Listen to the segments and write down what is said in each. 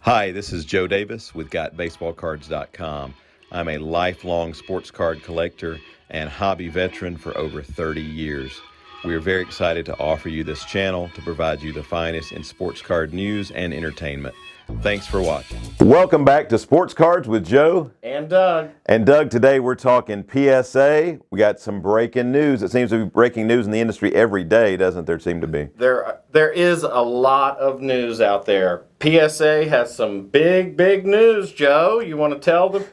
Hi, this is Joe Davis with GotBaseballCards.com. I'm a lifelong sports card collector and hobby veteran for over 30 years. We are very excited to offer you this channel to provide you the finest in sports card news and entertainment. Thanks for watching. Welcome back to Sports Cards with Joe and Doug. And Doug, today we're talking PSA. We got some breaking news. It seems to be breaking news in the industry every day, doesn't there seem to be? There is a lot of news out there. PSA has some big news, Joe. You want to tell the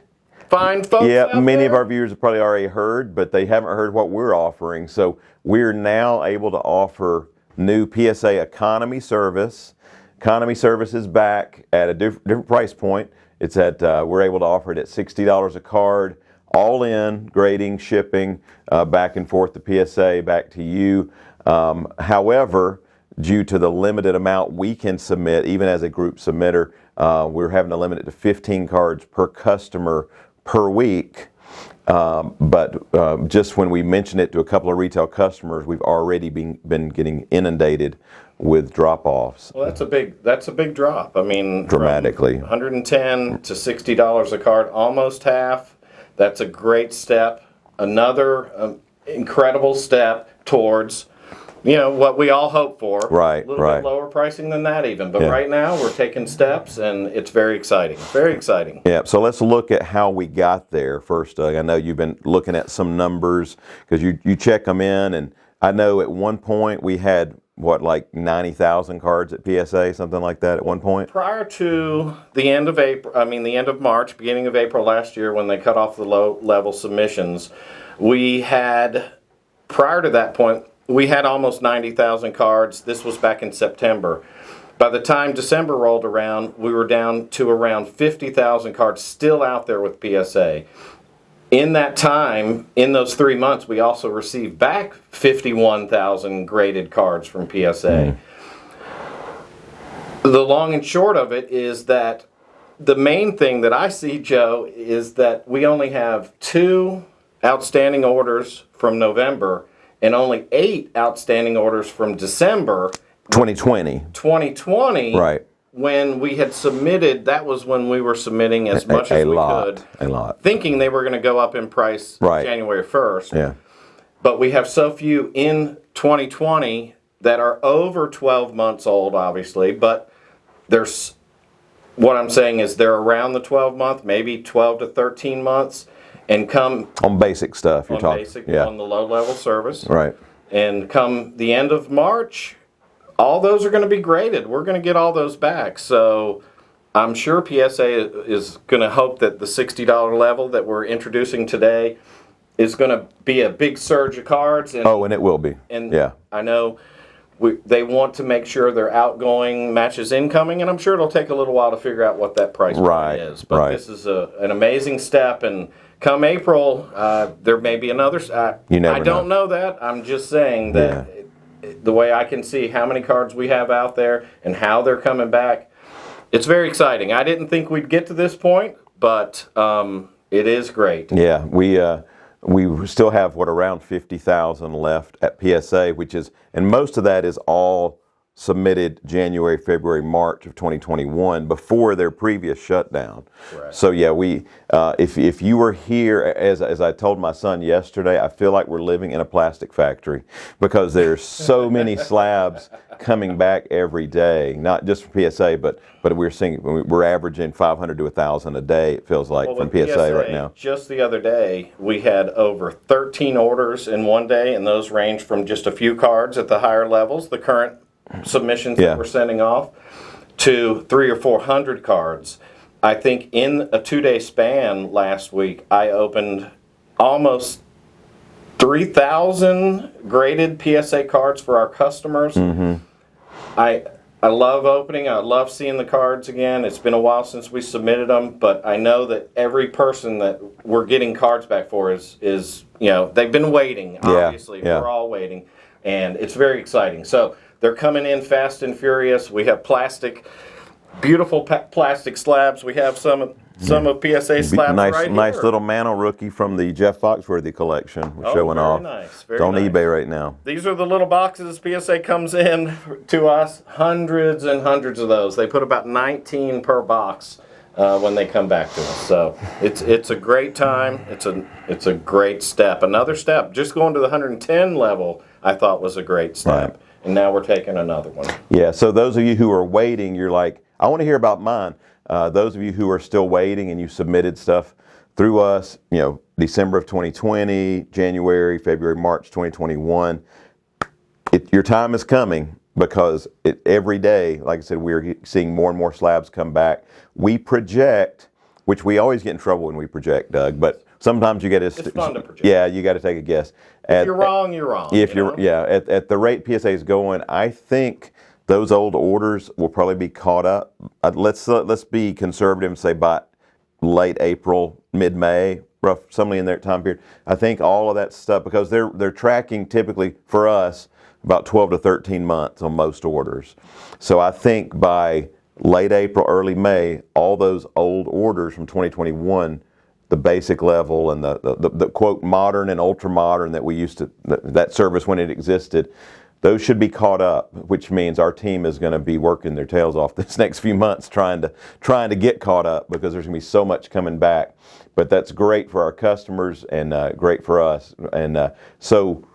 fine folks Yeah, many there? of our viewers have probably already heard, but they haven't heard what we're offering. So we're now able to offer new PSA economy service. Economy service is back at a different price point. It's at we're able to offer it at $60 a card, all in, grading, shipping, back and forth to PSA, back to you. However, due to the limited amount we can submit, even as a group submitter, we're having to limit it to 15 cards per customer per week. But just when we mention it to a couple of retail customers, we've already been getting inundated with drop-offs. Well, that's a big drop. I mean, dramatically, from $110 to $60 a card, almost half. That's a great step. Another incredible step towards, you know, what we all hope for. Right, a little bit lower pricing than that even. But right now we're taking steps, and it's very exciting. Very exciting. Yeah, so let's look at how we got there first, Doug. I know you've been looking at some numbers because you check them in, and I know at one point we had, what, like 90,000 cards at PSA, something like that at one point? Prior to the end of the end of March, beginning of April last year, when they cut off the low-level submissions, we had, prior to that point, we had almost 90,000 cards. This was back in September. By the time December rolled around, we were down to around 50,000 cards still out there with PSA. In that time, in those 3 months, we also received back 51,000 graded cards from PSA. The long and short of it is that the main thing that I see, Joe, is that we only have 2 outstanding orders from November and only 8 outstanding orders from December 2020. Right. When we had submitted, that was when we were submitting as much as we could. A lot. Thinking they were going to go up in price January 1st. Yeah. But we have so few in 2020 that are over 12 months old, obviously. But there's, what I'm saying is they're around the 12 month, maybe 12 to 13 months. And come on basic stuff, you're talking. On the low-level service. Right. And come the end of March, all those are going to be graded. We're going to get all those back. So I'm sure PSA is going to hope that the $60 level that we're introducing today is going to be a big surge of cards. And, and it will be. And I know they want to make sure their outgoing matches incoming, and I'm sure it'll take a little while to figure out what that price point is. But this is an amazing step, and come April, there may be another. I don't know that. I'm just saying that the way I can see how many cards we have out there and how they're coming back, it's very exciting. I didn't think we'd get to this point, but it is great. Yeah, we still have, around 50,000 left at PSA, and most of that is all submitted January, February, March of 2021 before their previous shutdown. Right. So yeah, if you were here, as I told my son yesterday, I feel like we're living in a plastic factory because there's so many slabs coming back every day, not just from PSA, but we're averaging 500 to 1,000 a day. It feels like from PSA right now. Just the other day, we had over 13 orders in one day, and those range from just a few cards at the higher levels, the current submissions that we're sending off, to 300 or 400 cards. I think in a 2-day span last week, I opened almost 3,000 graded PSA cards for our customers. I love opening. I love seeing the cards again. It's been a while since we submitted them, but I know that every person that we're getting cards back for is they've been waiting. Obviously, we're all waiting, and it's very exciting. So they're coming in fast and furious. We have beautiful plastic slabs. We have some some of PSA slabs right Nice here. little Mantle rookie from the Jeff Foxworthy collection. We're showing very off. nice, It's on eBay right now. These are the little boxes PSA comes in to us. Hundreds and hundreds of those. They put about 19 per box when they come back to us. So it's a great time. It's a great step. Another step. Just going to the 110 level, I thought was a great step. Right. And now we're taking another one. Yeah. So those of you who are waiting, you're like, I want to hear about mine. Those of you who are still waiting and you submitted stuff through us, December of 2020, January, February, March 2021, your time is coming because every day, like I said, we're seeing more and more slabs come back. We project, which we always get in trouble when we project, Doug, but sometimes you get to... It's fun to project. Yeah, you got to take a guess. If you're wrong, you're wrong. At the rate PSA is going, I think those old orders will probably be caught up. Let's be conservative and say by late April, mid-May, somewhere in that time period. I think all of that stuff, because they're tracking typically for us about 12 to 13 months on most orders. So I think by late April, early May, all those old orders from 2021, the basic level and the quote modern and ultra modern that we used to, that service when it existed, those should be caught up, which means our team is going to be working their tails off this next few months trying to get caught up because there's going to be so much coming back. But that's great for our customers and great for us. And so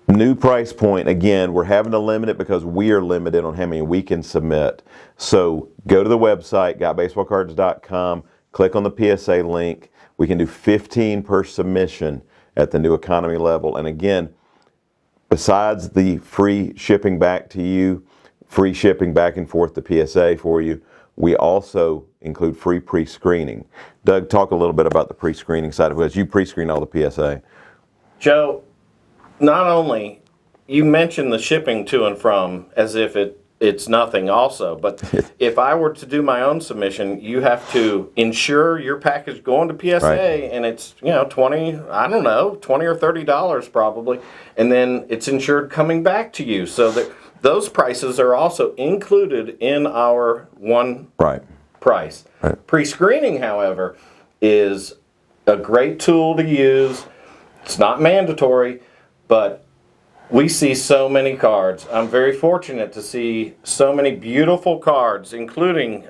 new price point, again, we're having to limit it because we are limited on how many we can submit. So go to the website, GotBaseballCards.com, click on the PSA link. We can do 15 per submission at the new economy level. And again, besides the free shipping back to you, free shipping back and forth to PSA for you, we also include free pre-screening. Doug, talk a little bit about the pre-screening side of it, because you pre-screen all the PSA. Joe, not only, you mentioned the shipping to and from as if it's nothing also, but if I were to do my own submission, you have to insure your package going to PSA, right, and it's, $20 or $30 probably, and then it's insured coming back to you. So that those prices are also included in our one price. Right. Pre-screening, however, is a great tool to use. It's not mandatory, but we see so many cards. I'm very fortunate to see so many beautiful cards, including,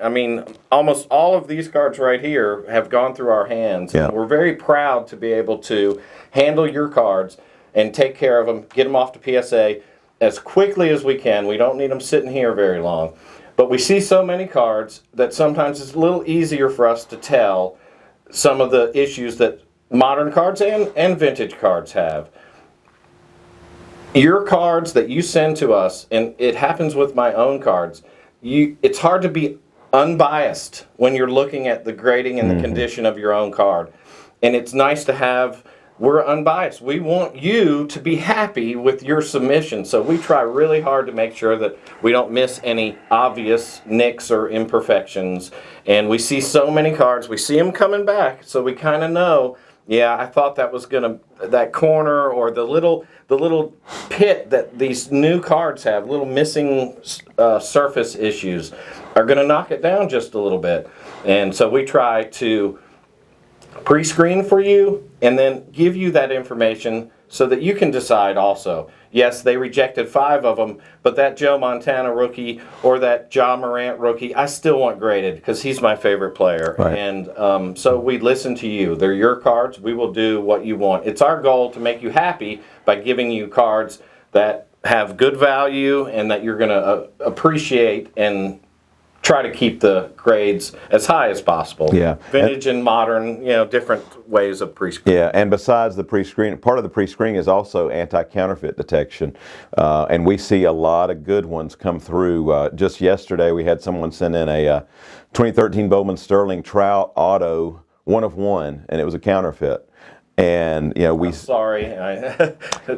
almost all of these cards right here have gone through our hands. Yeah. And we're very proud to be able to handle your cards and take care of them, get them off to PSA as quickly as we can. We don't need them sitting here very long. But we see so many cards that sometimes it's a little easier for us to tell some of the issues that modern cards and vintage cards have. Your cards that you send to us, and it happens with my own cards, it's hard to be unbiased when you're looking at the grading and the condition of your own card. And it's nice to have, we're unbiased. We want you to be happy with your submission. So we try really hard to make sure that we don't miss any obvious nicks or imperfections. And we see so many cards, we see them coming back, so we kind of know, yeah, I thought that was that corner or the little pit that these new cards have, little missing surface issues, are going to knock it down just a little bit. And so we try to pre-screen for you and then give you that information so that you can decide also. Yes, they rejected 5 of them, but that Joe Montana rookie or that Ja Morant rookie, I still want graded because he's my favorite player. Right. And so we listen to you. They're your cards. We will do what you want. It's our goal to make you happy by giving you cards that have good value and that you're going to appreciate and try to keep the grades as high as possible. Yeah. Vintage and modern, different ways of pre-screening. Yeah, and besides the pre-screening, part of the pre-screening is also anti-counterfeit detection. And we see a lot of good ones come through. Just yesterday, we had someone send in a 2013 Bowman Sterling Trout Auto, 1 of 1, and it was a counterfeit. And I'm sorry.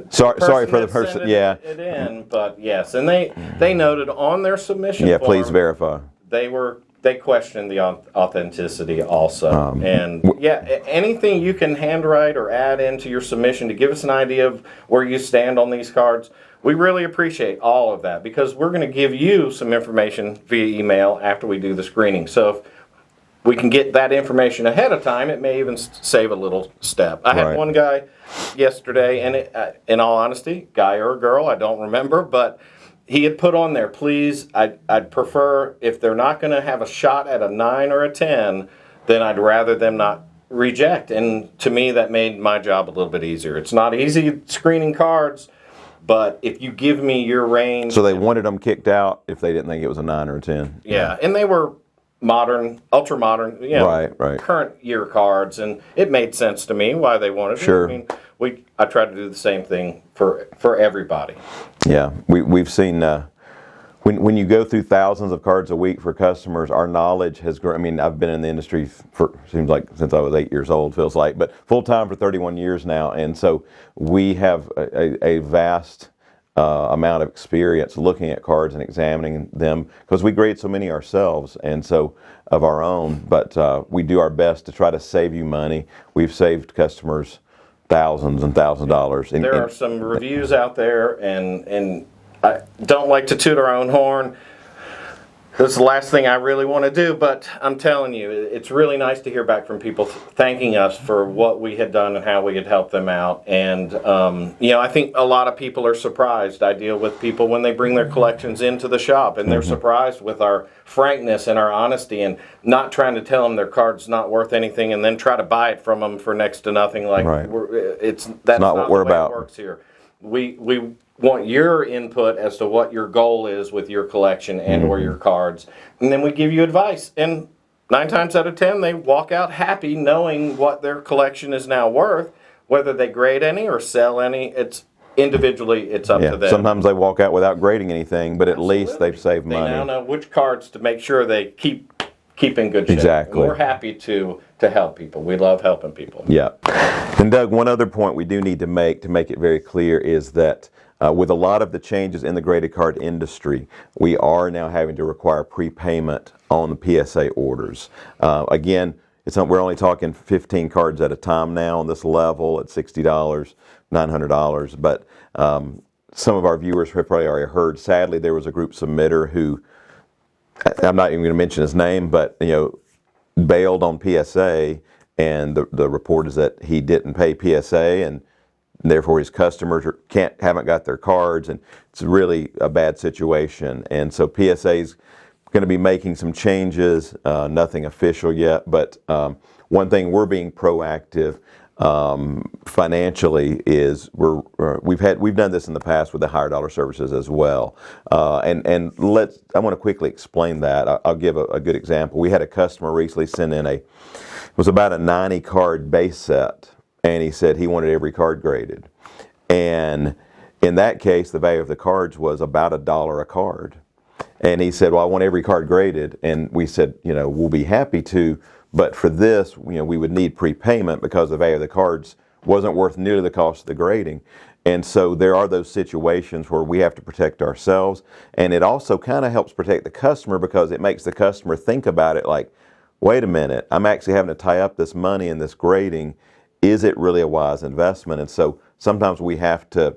sorry for the person. Yeah. It in, but yes, and they noted on their submission. Yeah, form, please verify. They questioned the authenticity also. And anything you can handwrite or add into your submission to give us an idea of where you stand on these cards, we really appreciate all of that because we're going to give you some information via email after we do the screening. So we can get that information ahead of time, it may even save a little step. I had Right. one guy yesterday, and in all honesty, guy or girl, I don't remember, but he had put on there, please, I'd prefer, if they're not going to have a shot at a 9 or a 10, then I'd rather them not reject. And to me, that made my job a little bit easier. It's not easy screening cards, but if you give me your range. So they wanted them kicked out if they didn't think it was a 9 or a 10. Yeah, and they were modern, ultra modern, Right. current year cards, and it made sense to me why they wanted Sure. it. I mean, I try to do the same thing for everybody. Yeah, we've seen when you go through thousands of cards a week for customers, our knowledge has grown. I mean, I've been in the industry for seems like since I was 8 years old, feels like, but full time for 31 years now, and so we have a vast amount of experience looking at cards and examining them because we grade so many ourselves and so of our own. But we do our best to try to save you money. We've saved customers thousands and thousands of dollars. There are some reviews out there, and I don't like to toot our own horn. This is the last thing I really want to do, but I'm telling you, it's really nice to hear back from people thanking us for what we had done and how we had helped them out. And, I think a lot of people are surprised. I deal with people when they bring their collections into the shop, and they're surprised with our frankness and our honesty and not trying to tell them their card's not worth anything and then try to buy it from them for next to nothing. Like, Right. That's not what we're the way about. It works here. We want your input as to what your goal is with your collection and or your cards, and then we give you advice. And 9 times out of 10, they walk out happy knowing what their collection is now worth. Whether they grade any or sell any, it's individually, it's up to them. Sometimes they walk out without grading anything, but at least they've saved They money. now know which cards to make sure they keep in good shape. Exactly. And we're happy to help people. We love helping people. Yeah. And Doug, one other point we do need to make it very clear is that with a lot of the changes in the graded card industry, we are now having to require prepayment on the PSA orders. Again, we're only talking 15 cards at a time now on this level at $60, $900. But some of our viewers have probably already heard, sadly, there was a group submitter who, I'm not even going to mention his name, but bailed on PSA, and the report is that he didn't pay PSA, and therefore his customers haven't got their cards, and it's really a bad situation. And so PSA's going to be making some changes, nothing official yet, but one thing we're being proactive financially is we've done this in the past with the higher dollar services as well, and I want to quickly explain that. I'll give a good example. We had a customer recently send in it was about a 90 card base set, and he said he wanted every card graded, and in that case the value of the cards was about $1 a card, and he said, well, I want every card graded, and we said, we'll be happy to. But for this, we would need prepayment because the value of the cards wasn't worth nearly the cost of the grading. And so there are those situations where we have to protect ourselves. And it also kind of helps protect the customer because it makes the customer think about it like, wait a minute, I'm actually having to tie up this money in this grading. Is it really a wise investment? And so sometimes we have to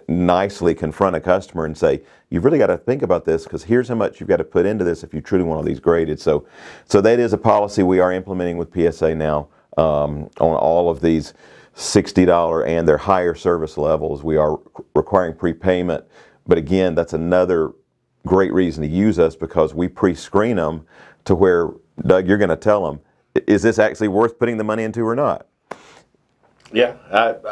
nicely confront a customer and say, you've really got to think about this because here's how much you've got to put into this if you truly want all these graded. So that is a policy we are implementing with PSA now on all of these $60 and their higher service levels. We are requiring prepayment, but again, that's another great reason to use us because we pre-screen them to where, Doug, you're going to tell them, is this actually worth putting the money into or not? Yeah,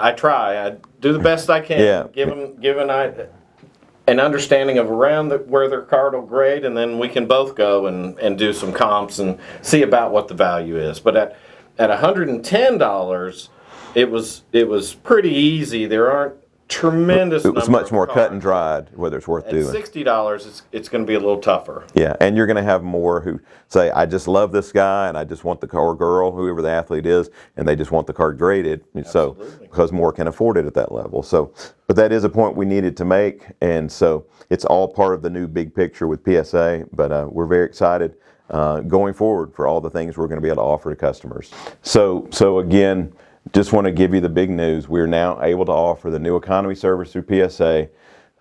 I try. I do the best I can. Yeah. Give an understanding of where their card will grade, and then we can both go and do some comps and see about what the value is. But at $110, it was pretty easy. There aren't tremendous. It was much more cards. cut and dried whether it's worth doing. At $60, it's going to be a little tougher. Yeah, and you're going to have more who say, I just love this guy and I just want the card, or girl, whoever the athlete is, and they just want the card graded. Absolutely. So because more can afford it at that level. So, but that is a point we needed to make, and so it's all part of the new big picture with PSA. But we're very excited going forward for all the things we're going to be able to offer to customers. So again, just want to give you the big news. We're now able to offer the new economy service through PSA,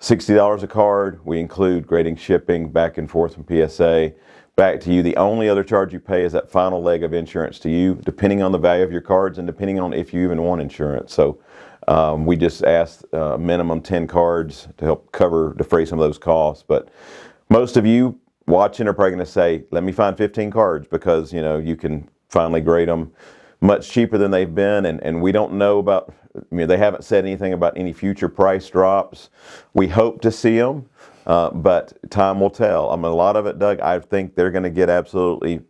$60 a card. We include grading, shipping back and forth from PSA. back to you. The only other charge you pay is that final leg of insurance to you, depending on the value of your cards and depending on if you even want insurance. So we just asked minimum 10 cards to help defray some of those costs. But most of you watching are probably going to say, let me find 15 cards, because you can finally grade them much cheaper than they've been, and we don't know about, they haven't said anything about any future price drops. We hope to see them, but time will tell. A lot of it, Doug, I think they're going to get absolutely,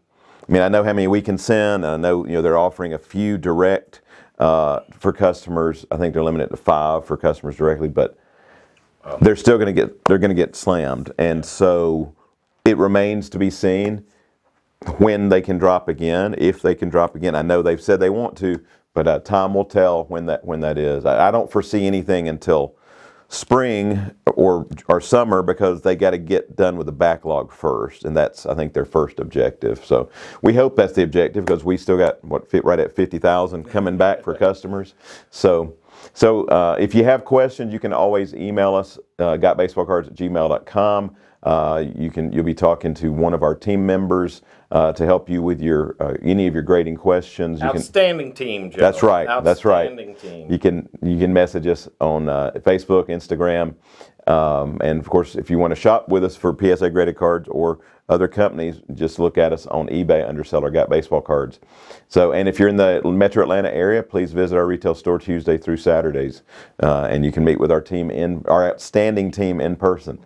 I know how many we can send, and I know, they're offering a few direct for customers. I think they're limited to 5 for customers directly, but they're still going to get slammed, and so it remains to be seen when they can drop again, if they can drop again. I know they've said they want to, but time will tell when that is. I don't foresee anything until spring or summer, because they got to get done with the backlog first, and that's, I think, their first objective. So we hope that's the objective, because we still got right at 50,000 coming back for customers. So if you have questions, you can always email us, GotBaseballCards@gmail.com. You'll be talking to one of our team members to help you with your any of your grading questions. Outstanding team, Joe. That's right. That's right. Outstanding team. You can message us on Facebook, Instagram, and of course, if you want to shop with us for PSA graded cards or other companies, just look at us on eBay under seller Got Baseball Cards. So, and if you're in the Metro Atlanta area, please visit our retail store Tuesday through Saturdays, and you can meet with our outstanding team in person.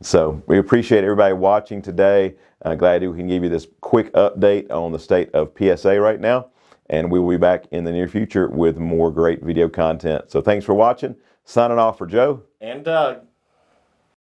So we appreciate everybody watching today. Glad we can give you this quick update on the state of PSA right now, and we will be back in the near future with more great video content. So thanks for watching. Signing off for Joe and Doug.